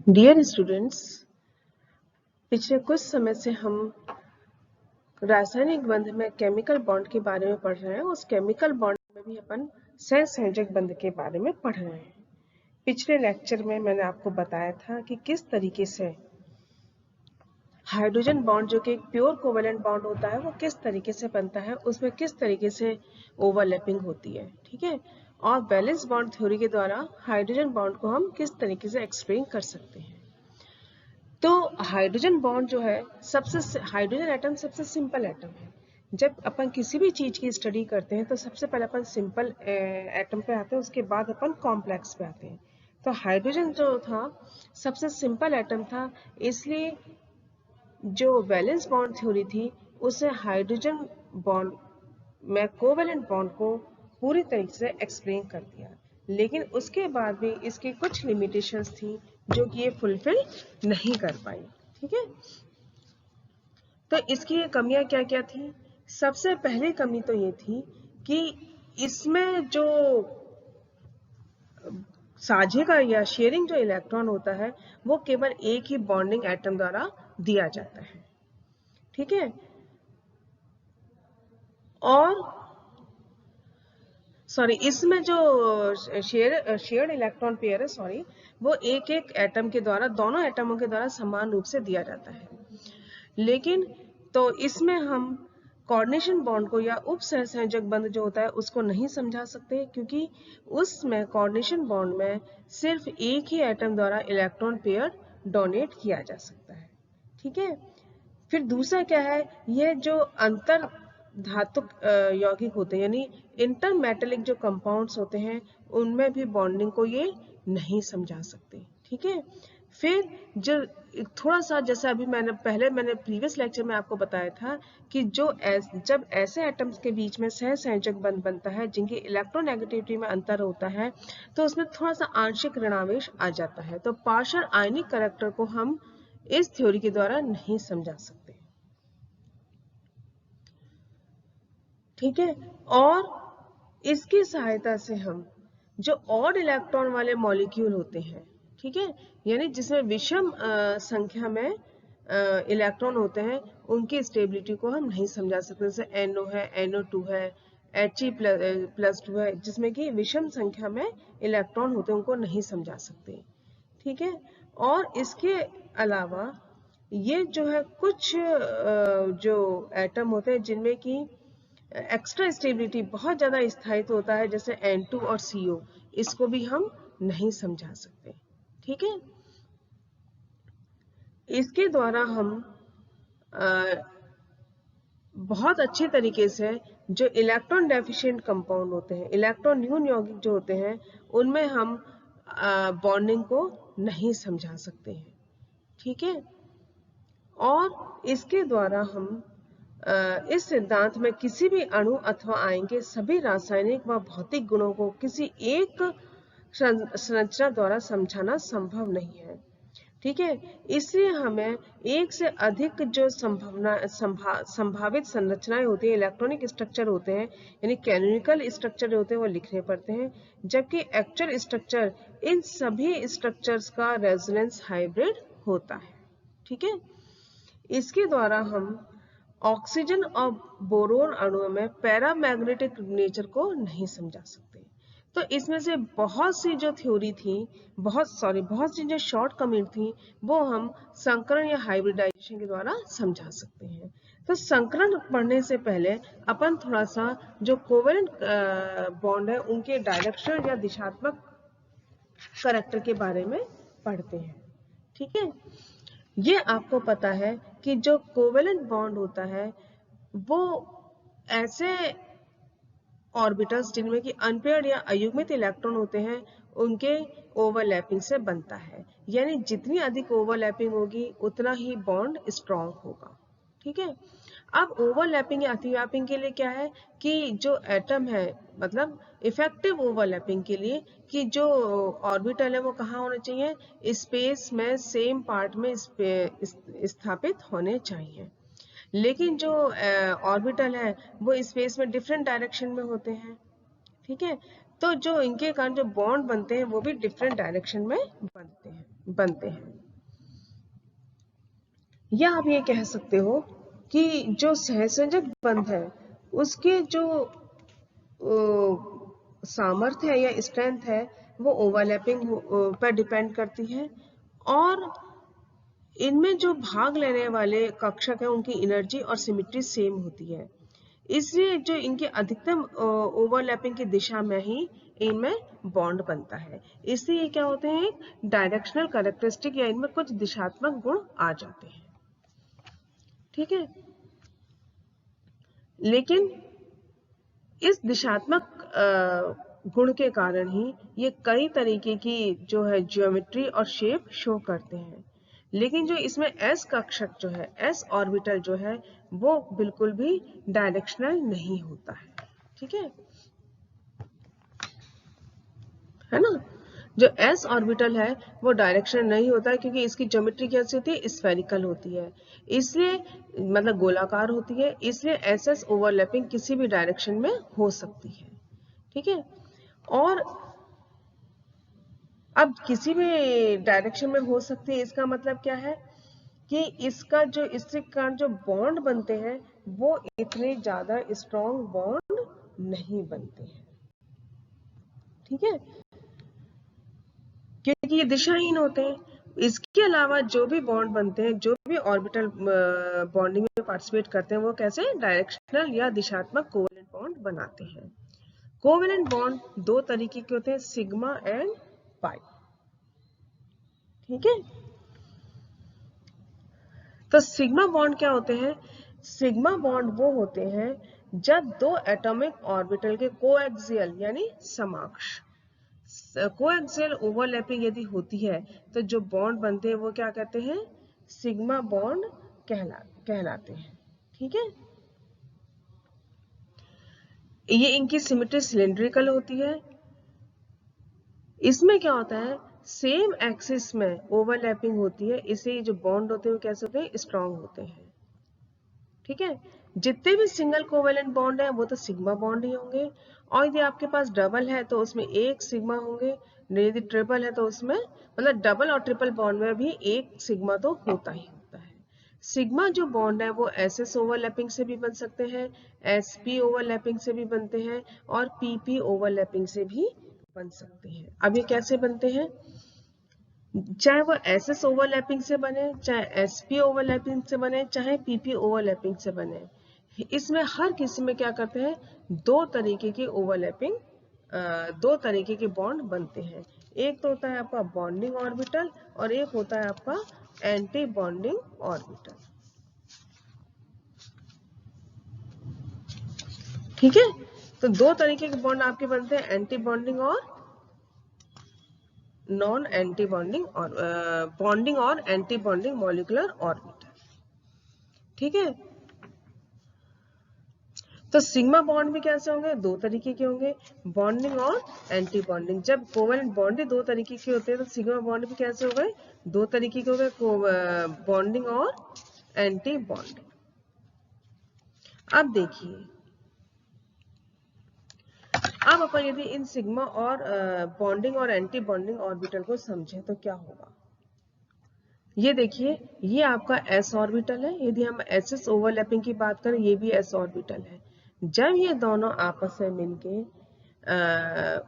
Dear students, पिछले कुछ समय से हम रासायनिक बंध में केमिकल बॉन्ड के बारे में पढ़ रहे हैं। उस केमिकल बॉन्ड में भी अपन सहसंयोजक बंध के बारे में पढ़ रहे हैं। पिछले लेक्चर में मैंने आपको बताया था कि किस तरीके से हाइड्रोजन बॉन्ड, जो कि एक प्योर कोवेलेंट बॉन्ड होता है, वो किस तरीके से बनता है, उसमें किस तरीके से ओवरलैपिंग होती है, ठीक है। और बैलेंस बॉन्ड थ्योरी के द्वारा हाइड्रोजन बॉन्ड को हम किस तरीके से एक्सप्लेन कर सकते हैं। तो हाइड्रोजन बॉन्ड जो है, हाइड्रोजन एटम सबसे सिंपल एटम है। जब अपन किसी भी चीज की स्टडी करते हैं तो सबसे पहले अपन सिंपल एटम पे आते हैं, उसके बाद अपन कॉम्प्लेक्स पे आते हैं। तो हाइड्रोजन जो था सबसे सिंपल एटम था, इसलिए जो वैलेंस बॉन्ड थ्योरी थी उसे हाइड्रोजन बॉन्ड में कोवेलेंट बॉन्ड को पूरी तरीके से एक्सप्लेन कर दिया। लेकिन उसके बाद भी इसकी कुछ लिमिटेशंस थी जो कि ये फुलफिल नहीं कर पाई, ठीक है। तो इसकी कमियां क्या क्या थी? सबसे पहली कमी तो ये थी कि इसमें जो साझे का या शेयरिंग जो इलेक्ट्रॉन होता है वो केवल एक ही बॉन्डिंग एटम द्वारा दिया जाता है, ठीक है। और इसमें जो शेयर्ड इलेक्ट्रॉन पेयर है, वो एक एक एटम के द्वारा, दोनों एटमों के द्वारा समान रूप से दिया जाता है। लेकिन तो इसमें हम कोऑर्डिनेशन बॉन्ड को या उप सहसंयोजक बंध जो होता है उसको नहीं समझा सकते, क्योंकि उसमें कोऑर्डिनेशन बॉन्ड में सिर्फ एक ही एटम द्वारा इलेक्ट्रॉन पेयर डोनेट किया जा सकता है, ठीक है। फिर दूसरा क्या है, यह जो अंतर धातुक यौगिक होते हैं यानी इंटरमेटेलिक जो कंपाउंड्स होते हैं उनमें भी बॉन्डिंग को ये नहीं समझा सकते, ठीक है। फिर जो थोड़ा सा, जैसा अभी मैंने प्रीवियस लेक्चर में आपको बताया था कि जब ऐसे एटम्स के बीच में सहसंयोजक बंध बनता है जिनकी इलेक्ट्रोनेगेटिविटी में अंतर होता है तो उसमें थोड़ा सा आंशिक ऋणावेश आ जाता है। तो पार्शियल आयनिक करैक्टर को हम इस थ्योरी के द्वारा नहीं समझा सकते, ठीक है। और इसकी सहायता से हम जो ऑड इलेक्ट्रॉन वाले मॉलिक्यूल होते हैं, ठीक है, यानी जिसमें विषम संख्या में इलेक्ट्रॉन होते हैं, उनकी स्टेबिलिटी को हम नहीं समझा सकते। जैसे NO है, NO2 है, He+2 है, जिसमें कि विषम संख्या में इलेक्ट्रॉन होते हैं, उनको नहीं समझा सकते, ठीक है। और इसके अलावा ये जो है कुछ जो एटम होते हैं जिनमें कि एक्स्ट्रा स्टेबिलिटी, बहुत ज्यादा स्थायित्व होता है, जैसे N2 और CO, इसको भी हम नहीं समझा सकते, ठीक है। इसके द्वारा हम बहुत अच्छे तरीके से जो इलेक्ट्रॉन डेफिशिएंट कंपाउंड होते हैं, इलेक्ट्रॉन न्यून यौगिक जो होते हैं, उनमें हम बॉन्डिंग को नहीं समझा सकते हैं, ठीक है। और इसके द्वारा हम इस सिद्धांत में किसी भी अणु अथवा आयन के सभी रासायनिक व भौतिक गुणों को किसी एक संरचना द्वारा समझाना संभव नहीं है, ठीक है। इसलिए हमें एक से अधिक जो संभावित संरचनाएं होती हैं, इलेक्ट्रॉनिक स्ट्रक्चर होते हैं, यानी कैनोनिकल स्ट्रक्चर होते हैं, वो लिखने पड़ते हैं, जबकि एक्चुअल स्ट्रक्चर इन सभी स्ट्रक्चर्स का रेजोनेंस हाइब्रिड होता है, ठीक है। इसके द्वारा हम ऑक्सीजन और बोरोन अणुओं में पैरामैग्नेटिक नेचर को नहीं समझा सकते। तो इसमें से बहुत सी जो थ्योरी थी, बहुत सी जो शॉर्ट कमेंट थी, वो हम संकरण या हाइब्रिडाइजेशन के द्वारा समझा सकते हैं। तो संकरण पढ़ने से पहले अपन थोड़ा सा जो कोवेलेंट बॉन्ड है उनके डायरेक्शनल या दिशात्मक करैक्टर के बारे में पढ़ते हैं, ठीक है। ये आपको पता है कि जो कोवेलेंट बॉन्ड होता है वो ऐसे ऑर्बिटल्स जिनमें कि अनपेयर्ड या अयुग्मित इलेक्ट्रॉन होते हैं उनके ओवरलैपिंग से बनता है, यानी जितनी अधिक ओवरलैपिंग होगी उतना ही बॉन्ड स्ट्रॉन्ग होगा, ठीक है। अब ओवरलैपिंग या अतिव्यापिंग के लिए क्या है कि जो एटम है, मतलब इफेक्टिव ओवरलैपिंग के लिए कि जो ऑर्बिटल है वो कहाँ होने चाहिए, स्पेस में सेम पार्ट में स्थापित होने चाहिए। लेकिन जो ऑर्बिटल है वो स्पेस में डिफरेंट डायरेक्शन में होते हैं, ठीक है। तो जो इनके कारण जो बॉन्ड बनते हैं वो भी डिफरेंट डायरेक्शन में बनते हैं, बनते हैं। या आप ये कह सकते हो कि जो सहसंयोजक बंध है उसके जो सामर्थ्य है या स्ट्रेंथ है वो ओवरलैपिंग पर डिपेंड करती है, और इनमें जो भाग लेने वाले कक्षक हैं उनकी एनर्जी और सिमेट्री सेम होती है, इसलिए जो इनके अधिकतम ओवरलैपिंग की दिशा में ही इनमें बॉन्ड बनता है। इसलिए ये क्या होते हैं, डायरेक्शनल कैरेक्टरिस्टिक या इनमें कुछ दिशात्मक गुण आ जाते हैं। ठीक है, लेकिन इस दिशात्मक गुण के कारण ही ये कई तरीके की जो है ज्योमेट्री और शेप शो करते हैं, लेकिन जो इसमें एस कक्षक जो है, एस ऑर्बिटल जो है, वो बिल्कुल भी डायरेक्शनल नहीं होता है। ठीक है ना। जो एस ऑर्बिटल है वो डायरेक्शनल नहीं होता है, क्योंकि इसकी ज्योमेट्री कैसी होती है, स्फेरिकल होती है, इसलिए मतलब गोलाकार होती है, इसलिए एस एस ओवरलैपिंग किसी भी डायरेक्शन में हो सकती है। ठीक है, और अब किसी भी डायरेक्शन में हो सकती है, इसका मतलब क्या है कि इसका जो इसके कारण जो बॉन्ड बनते हैं वो इतने ज्यादा स्ट्रॉन्ग बॉन्ड नहीं बनते हैं। ठीक है, क्योंकि ये दिशाहीन होते हैं। इसके अलावा जो भी बॉन्ड बनते हैं, जो भी ऑर्बिटल बॉन्डिंग में पार्टिसिपेट करते हैं, वो कैसे डायरेक्शनल या दिशात्मक कोवेलेंट बॉन्ड बनाते हैं। कोवेलेंट बॉन्ड दो तरीके के होते हैं, सिग्मा एंड पाई। ठीक है, तो सिग्मा बॉन्ड क्या होते हैं, सिग्मा बॉन्ड वो होते हैं जब दो एटॉमिक ऑर्बिटल के कोएक्सियल यानी समाक्ष कोएक्सियल ओवरलैपिंग यदि होती है तो जो बॉन्ड बनते हैं वो क्या कहते हैं, सिग्मा बॉन्ड कहलाते हैं। ठीक है, ये इनकी सिमेट्री सिलिंड्रिकल होती है। इसमें क्या होता है, सेम एक्सिस में ओवरलैपिंग होती है, इससे जो बॉन्ड होते हैं वो कैसे होते हैं, स्ट्रॉन्ग होते हैं। ठीक है, जितने भी सिंगल कोवेलेंट बॉन्ड है वो तो सिग्मा बॉन्ड ही होंगे, और यदि आपके पास डबल है तो उसमें एक सिग्मा होंगे, यदि ट्रिपल है तो उसमें मतलब डबल और ट्रिपल बॉन्ड में भी एक सिग्मा तो होता ही होता है। सिग्मा जो बॉन्ड है वो एसएस ओवरलैपिंग से भी बन सकते हैं, एसपी ओवरलैपिंग से भी बनते हैं, और पीपी ओवरलैपिंग से भी बन सकते हैं। अब ये कैसे बनते हैं, चाहे वो एसएस ओवरलैपिंग से बने, चाहे एसपी ओवरलैपिंग से बने, चाहे पीपी ओवरलैपिंग से बने, इसमें हर किसी में क्या करते हैं, दो तरीके की ओवरलैपिंग, दो तरीके के बॉन्ड बनते हैं। एक तो होता है आपका बॉन्डिंग ऑर्बिटल और एक होता है आपका एंटी बॉन्डिंग ऑर्बिटल। ठीक है, तो दो तरीके के बॉन्ड आपके बनते हैं, एंटी बॉन्डिंग और नॉन एंटी बॉन्डिंग, और बॉन्डिंग और एंटी बॉन्डिंग मॉलिक्यूलर ऑर्बिटल। ठीक है, तो सिग्मा बॉन्ड भी कैसे होंगे, दो तरीके के होंगे, बॉन्डिंग और एंटी बॉन्डिंग। जब कोवेलेंट बॉन्ड ही दो तरीके के होते हैं तो सिग्मा बॉन्ड भी कैसे हो गए, दो तरीके के हो गए, बॉन्डिंग और एंटी बॉन्डिंग। अब देखिए, अब अपन यदि इन सिग्मा और बॉन्डिंग और एंटी बॉन्डिंग ऑर्बिटल को समझें तो क्या होगा, ये देखिए, ये आपका एस ऑर्बिटल है, यदि हम एस एस ओवरलैपिंग की बात करें ये भी एस ऑर्बिटल है। जब ये दोनों आपस में मिलके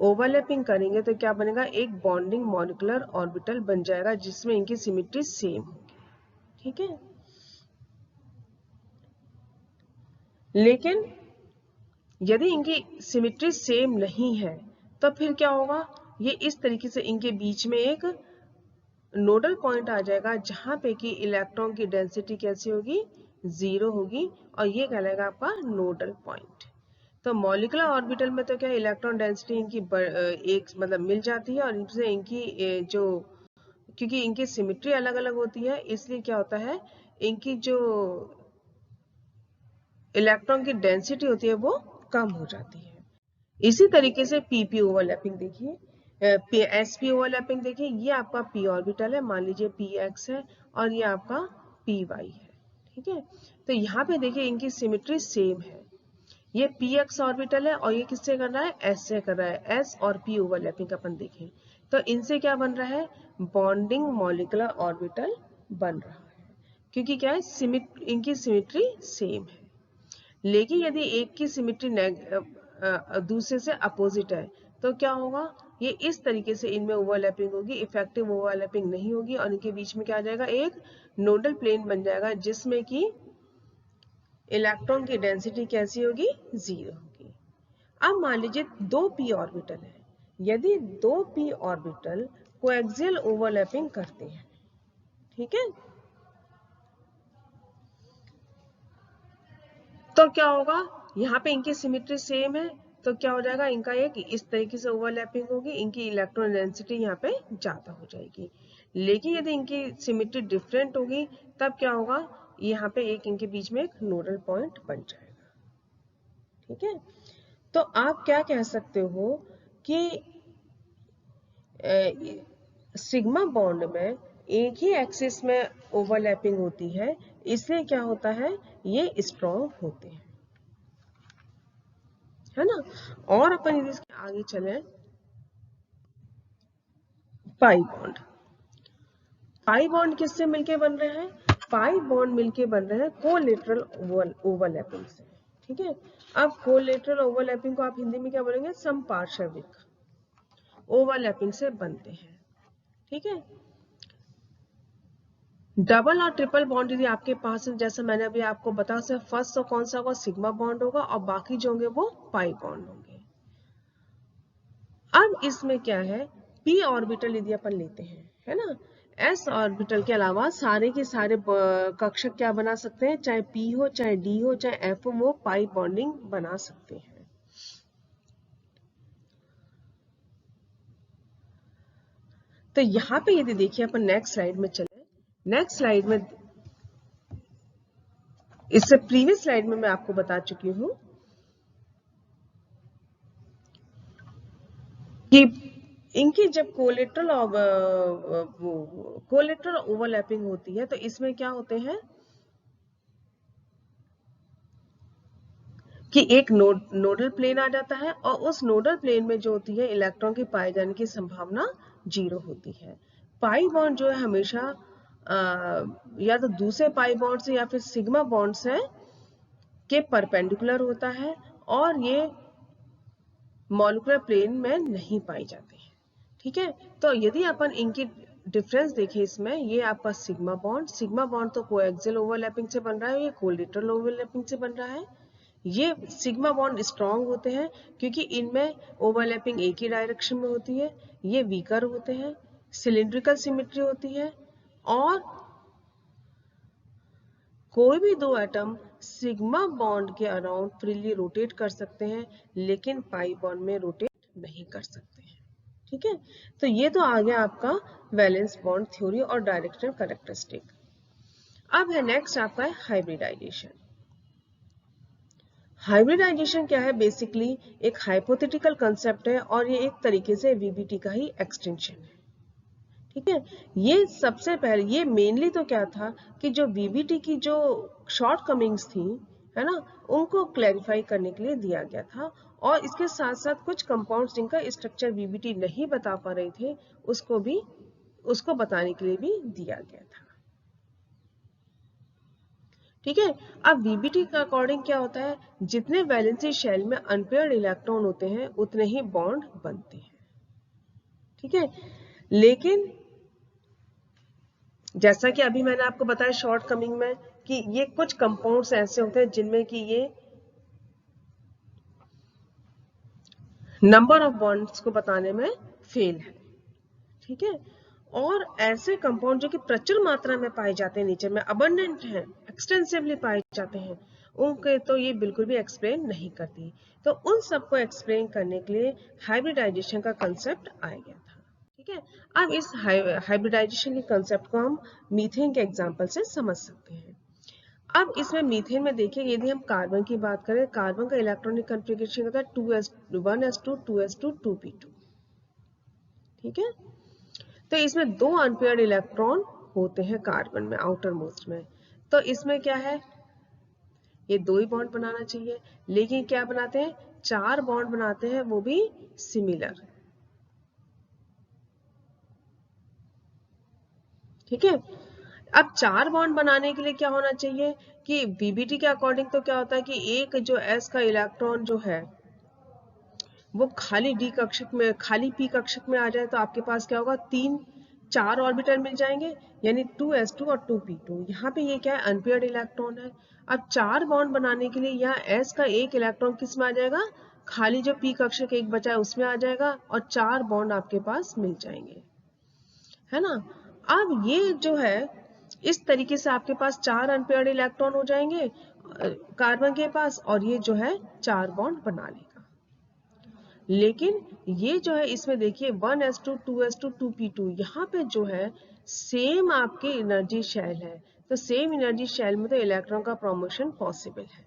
ओवरलैपिंग करेंगे तो क्या बनेगा, एक बॉन्डिंग मॉलिक्यूलर ऑर्बिटल बन जाएगा जिसमें इनकी सिमेट्री सेम होगी। ठीक है, लेकिन यदि इनकी सिमेट्री सेम नहीं है तो फिर क्या होगा, ये इस तरीके से इनके बीच में एक नोडल पॉइंट आ जाएगा जहां पे कि इलेक्ट्रॉन की डेंसिटी कैसी होगी, 0 होगी, और ये कहलाएगा आपका नोडल पॉइंट। तो मॉलिक्यूलर ऑर्बिटल में तो क्या इलेक्ट्रॉन डेंसिटी इनकी एक मतलब मिल जाती है, और इनसे इनकी जो क्योंकि इनकी सिमेट्री अलग अलग होती है इसलिए क्या होता है, इनकी जो इलेक्ट्रॉन की डेंसिटी होती है वो कम हो जाती है। इसी तरीके से पीपी ओवरलैपिंग देखिए, एसपी ओवरलैपिंग देखिए, ये आपका पी ऑर्बिटल है, मान लीजिए पी एक्स है, और ये आपका पी वाई है। ठीक है, तो यहाँ पे देखिए इनकी सिमेट्री सेम है, ये पी एक्स ऑर्बिटल है और ये किससे कर रहा है, एस से कर रहा है, एस और पी ओवरलैपिंग अपन देखें, तो इनसे क्या बन रहा है, बॉन्डिंग मॉलिक्यूलर ऑर्बिटल बन रहा है, क्योंकि क्या है, इनकी सिमेट्री सेम है। लेकिन यदि एक की सिमेट्री दूसरे से अपोजिट है तो क्या होगा, ये इस तरीके से इनमें ओवरलैपिंग होगी, इफेक्टिव ओवरलैपिंग नहीं होगी, और इनके बीच में क्या आ जाएगा, एक नोडल प्लेन बन जाएगा, जिसमें कि इलेक्ट्रॉन की डेंसिटी कैसी होगी, 0 होगी। अब मान लीजिए 2p ऑर्बिटल है, यदि 2p ऑर्बिटल कोएक्सियल ओवरलैपिंग करते हैं, ठीक है, तो क्या होगा, यहाँ पे इनकी सिमेट्री सेम है, तो क्या हो जाएगा, इनका एक इस तरीके से ओवरलैपिंग होगी, इनकी इलेक्ट्रॉन डेंसिटी यहाँ पे ज्यादा हो जाएगी। लेकिन यदि इनकी सिमेट्री डिफरेंट होगी तब क्या होगा, यहाँ पे एक इनके बीच में एक नोडल पॉइंट बन जाएगा। ठीक है, तो आप क्या कह सकते हो कि सिग्मा बॉन्ड में एक ही एक्सिस में ओवरलैपिंग होती है, इसलिए क्या होता है, ये स्ट्रॉन्ग होते हैं, है ना। और अपन यदि इसके आगे चले, पाई बॉन्ड, पाई बॉन्ड किससे मिलके बन रहे हैं, पाई बॉन्ड मिलके बन रहे हैं कोलेटरल ओवरलैपिंग से। ठीक है, अब कोलेटरल ओवरलैपिंग को आप हिंदी में क्या बोलेंगे, समपार्श्विक ओवरलैपिंग से बनते हैं। ठीक है, डबल और ट्रिपल बॉन्ड यदि आपके पास है, जैसे मैंने अभी आपको बताया, सिर्फ फर्स्ट तो कौन सा होगा, सिग्मा बॉन्ड होगा, और बाकी जो होंगे वो पाई बॉन्ड होंगे। अब इसमें क्या है, p ऑर्बिटल यदि अपन लेते हैं, है ना, s ऑर्बिटल के अलावा सारे के सारे कक्षक क्या बना सकते हैं, चाहे p हो, चाहे d हो, चाहे f हो, वो पाई बॉन्डिंग बना सकते हैं। तो यहाँ पे यदि देखिए, अपन नेक्स्ट स्लाइड में चले, नेक्स्ट स्लाइड में, इससे प्रीवियस स्लाइड में मैं आपको बता चुकी हूं कि इनकी जब कोलेटरल ओवरलैपिंग होती है, तो इसमें क्या होते हैं कि एक नोडल प्लेन आ जाता है, और उस नोडल प्लेन में जो होती है, इलेक्ट्रॉन की पाए जाने की संभावना 0 होती है। पाई बॉन्ड जो है हमेशा या तो दूसरे पाई बॉन्ड से या फिर सिग्मा बॉन्ड से के परपेंडिकुलर होता है, और ये मॉलिक्यूलर प्लेन में नहीं पाई जाते हैं। ठीक है, तो यदि अपन इनकी डिफरेंस देखें, इसमें ये आपका सिग्मा बॉन्ड तो कोएक्सियल ओवरलैपिंग से बन रहा है, ये कोलेटरल ओवरलैपिंग से बन रहा है। ये सिग्मा बॉन्ड स्ट्रॉन्ग होते हैं क्योंकि इनमें ओवरलैपिंग एक ही डायरेक्शन में होती है। ये वीकर होते हैं, सिलिंड्रिकल सिमेट्री होती है, और कोई भी दो एटम सिग्मा बॉन्ड के अराउंड फ्रीली रोटेट कर सकते हैं, लेकिन पाई बॉन्ड में रोटेट नहीं कर सकते हैं। ठीक है, तो ये तो आ गया आपका वैलेंस बॉन्ड थ्योरी और डायरेक्शनल कैरेक्टरिस्टिक। अब है नेक्स्ट आपका हाइब्रिडाइजेशन। हाइब्रिडाइजेशन क्या है, बेसिकली एक हाइपोथेटिकल कंसेप्ट है, और ये एक तरीके से वीबीटी का ही एक्सटेंशन है। ठीक है, ये सबसे पहले, ये मेनली तो क्या था कि जो वीबीटी की जो शॉर्ट कमिंग्स थी, है ना, उनको क्लैरिफाई करने के लिए दिया गया था, और इसके साथ साथ कुछ कंपाउंड्स जिनका स्ट्रक्चर वीबीटी नहीं बता पा रहे थे, उसको बताने के लिए भी दिया गया था। ठीक है, अब वीबीटी का अकॉर्डिंग क्या होता है, जितने वैलेंसी शेल में अनपेयर्ड इलेक्ट्रॉन होते हैं उतने ही बॉन्ड बनते हैं। ठीक है, लेकिन जैसा कि अभी मैंने आपको बताया शॉर्ट कमिंग में कि ये कुछ कंपाउंड्स ऐसे होते हैं जिनमें कि ये नंबर ऑफ बॉन्ड्स को बताने में फेल है। ठीक है, और ऐसे कंपाउंड जो कि प्रचुर मात्रा में पाए जाते हैं, नेचर में अबंडेंट हैं, एक्सटेंसिवली पाए जाते हैं, उनके तो ये बिल्कुल भी एक्सप्लेन नहीं करती। तो उन सबको एक्सप्लेन करने के लिए हाइब्रिडाइजेशन का कंसेप्ट आ गया था। ठीक है, अब इस हाइब्रिडाइजेशन के कंसेप्ट को हम मीथेन के एग्जांपल से समझ सकते हैं। अब इसमें मीथेन में देखिए, यदि हम कार्बन की बात करें, कार्बन का इलेक्ट्रॉनिक कॉन्फ़िगरेशन होता है 1s2 2s2 2p2। ठीक है, तो इसमें दो अनपेयर्ड इलेक्ट्रॉन होते हैं कार्बन में, आउटर मोस्ट में। तो इसमें क्या है, ये दो ही बॉन्ड बनाना चाहिए, लेकिन क्या बनाते हैं, 4 बॉन्ड बनाते हैं, वो भी सिमिलर। ठीक है। अब 4 बॉन्ड बनाने के लिए क्या होना चाहिए कि बीबीटी के अकॉर्डिंग तो क्या होता है कि एक जो s का इलेक्ट्रॉन जो है वो खाली डी कक्षक में, खाली पी कक्षक में आ जाए तो आपके पास क्या होगा, 4 ऑर्बिटल मिल जाएंगे, यानी 2s2 और 2p2। यहाँ पे ये क्या है, अनपेयर्ड इलेक्ट्रॉन है। अब 4 बॉन्ड बनाने के लिए यहाँ s का एक इलेक्ट्रॉन किस में आ जाएगा, खाली जो p कक्षक एक बचा है उसमें आ जाएगा, और 4 बॉन्ड आपके पास मिल जाएंगे, है ना। अब ये जो है इस तरीके से आपके पास 4 अनपेयर्ड इलेक्ट्रॉन हो जाएंगे कार्बन के पास, और ये जो है 4 बॉन्ड बना लेगा। लेकिन ये जो है इसमें देखिए 1s2 2s2 2p2, यहाँ पे जो है सेम आपके एनर्जी शेल है, तो सेम एनर्जी शेल में तो इलेक्ट्रॉन का प्रमोशन पॉसिबल है।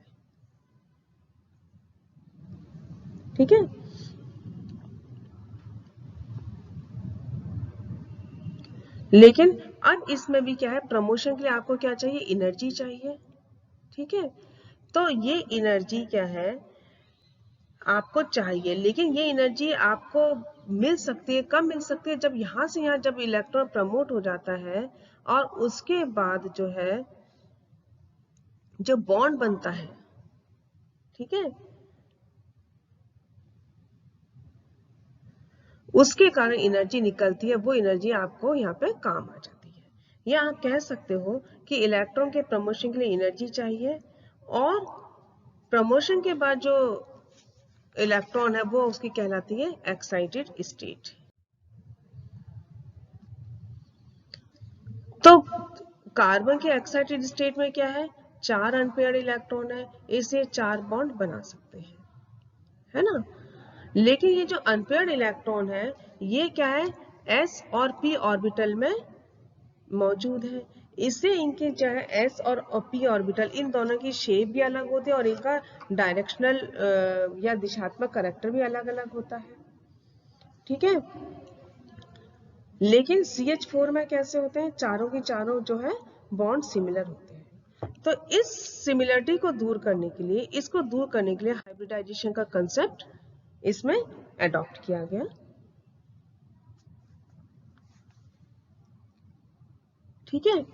ठीक है। लेकिन अब इसमें भी क्या है, प्रमोशन के लिए आपको क्या चाहिए, एनर्जी चाहिए। ठीक है। तो ये एनर्जी क्या है आपको चाहिए, लेकिन ये एनर्जी आपको मिल सकती है, कब मिल सकती है, जब यहां से यहाँ जब इलेक्ट्रॉन प्रमोट हो जाता है और उसके बाद जो है जो बॉन्ड बनता है, ठीक है, उसके कारण एनर्जी निकलती है, वो एनर्जी आपको यहाँ पे काम आ जाती है। या आप कह सकते हो कि इलेक्ट्रॉन के प्रमोशन के लिए एनर्जी चाहिए, और प्रमोशन के बाद जो इलेक्ट्रॉन है वो उसकी कहलाती है एक्साइटेड स्टेट। तो कार्बन के एक्साइटेड स्टेट में क्या है, 4 अनपेयर्ड इलेक्ट्रॉन है, इसे 4 बॉन्ड बना सकते हैं, है ना। लेकिन ये जो अनपेयर्ड इलेक्ट्रॉन है ये क्या है, s और p ऑर्बिटल में मौजूद है। इससे इनके जो है s और p ऑर्बिटल, इन दोनों की शेप भी अलग होती है और इनका डायरेक्शनल या दिशात्मक कैरेक्टर भी अलग अलग होता है। ठीक है। लेकिन CH4 में कैसे होते हैं, चारों की चारों जो है बॉन्ड सिमिलर होते हैं। तो इस सिमिलरिटी को दूर करने के लिए, इसको दूर करने के लिए हाइब्रिडाइजेशन का कंसेप्ट इसमें अडॉप्ट किया गया। ठीक है।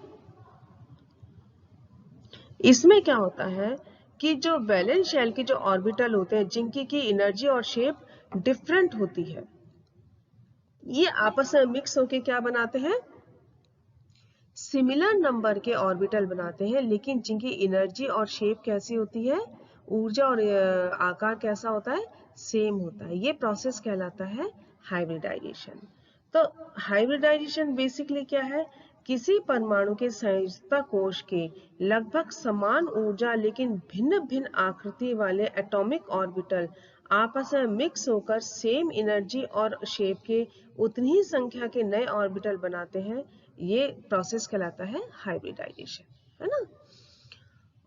इसमें क्या होता है कि जो वैलेंस शेल के जो ऑर्बिटल होते हैं जिनकी की एनर्जी और शेप डिफरेंट होती है, ये आपस में मिक्स होके क्या बनाते हैं, सिमिलर नंबर के ऑर्बिटल बनाते हैं, लेकिन जिनकी एनर्जी और शेप कैसी होती है, ऊर्जा और आकार कैसा होता है, सेम होता है। ये प्रोसेस कहलाता है हाइब्रिडाइजेशन। तो हाइब्रिडाइजेशन बेसिकली क्या है, किसी परमाणु के संयोजकता कोश के लगभग समान ऊर्जा लेकिन भिन्न भिन्न आकृति वाले एटॉमिक ऑर्बिटल आपस में मिक्स होकर सेम एनर्जी और शेप के उतनी ही संख्या के नए ऑर्बिटल बनाते हैं। ये प्रोसेस कहलाता है हाइब्रिडाइजेशन, है ना।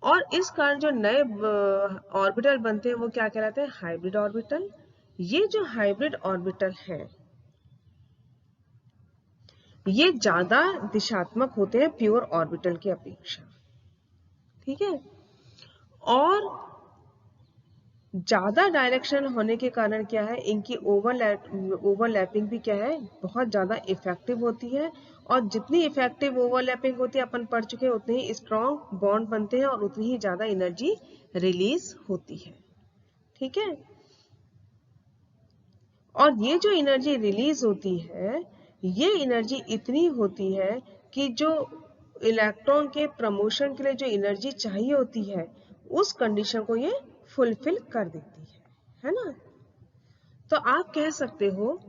और इस कारण जो नए ऑर्बिटल बनते हैं वो क्या कहलाते हैं, हाइब्रिड ऑर्बिटल। ये जो हाइब्रिड ऑर्बिटल है ये ज्यादा दिशात्मक होते हैं प्योर ऑर्बिटल की अपेक्षा। ठीक है। और ज्यादा डायरेक्शन होने के कारण क्या है, इनकी ओवरलैपिंग भी क्या है, बहुत ज्यादा इफेक्टिव होती है। और जितनी इफेक्टिव ओवरलैपिंग होती है अपन पढ़ चुके हैं, उतने ही स्ट्रॉन्ग बॉन्ड बनते हैं और उतनी ही ज्यादा एनर्जी रिलीज होती है। ठीक है। और ये जो एनर्जी रिलीज होती है, ये एनर्जी इतनी होती है कि जो इलेक्ट्रॉन के प्रमोशन के लिए जो एनर्जी चाहिए होती है उस कंडीशन को ये फुलफिल कर देती है ना। तो आप कह सकते हो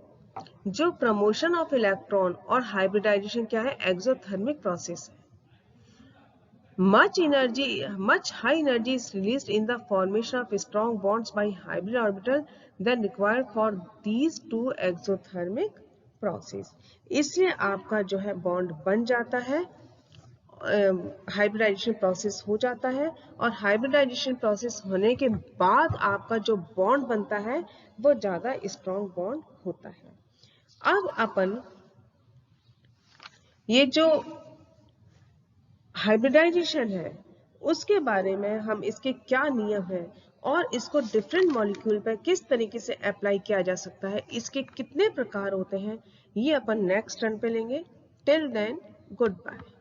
जो प्रमोशन ऑफ इलेक्ट्रॉन और हाइब्रिडाइजेशन क्या है, एक्सोथर्मिक प्रोसेस है। Much high energy is released in the formation of strong bonds by hybrid orbital than required for these two exothermic process। इसलिए आपका जो है बॉन्ड बन जाता है, हाइब्रिडाइजेशन प्रोसेस हो जाता है, और हाइब्रिडाइजेशन प्रोसेस होने के बाद आपका जो बॉन्ड बनता है वो ज्यादा स्ट्रॉन्ग बॉन्ड होता है। अब अपन ये जो हाइब्रिडाइजेशन है उसके बारे में, हम इसके क्या नियम हैं और इसको डिफरेंट मॉलिक्यूल पर किस तरीके से अप्लाई किया जा सकता है, इसके कितने प्रकार होते हैं, ये अपन नेक्स्ट टर्न पे लेंगे। Till then good bye.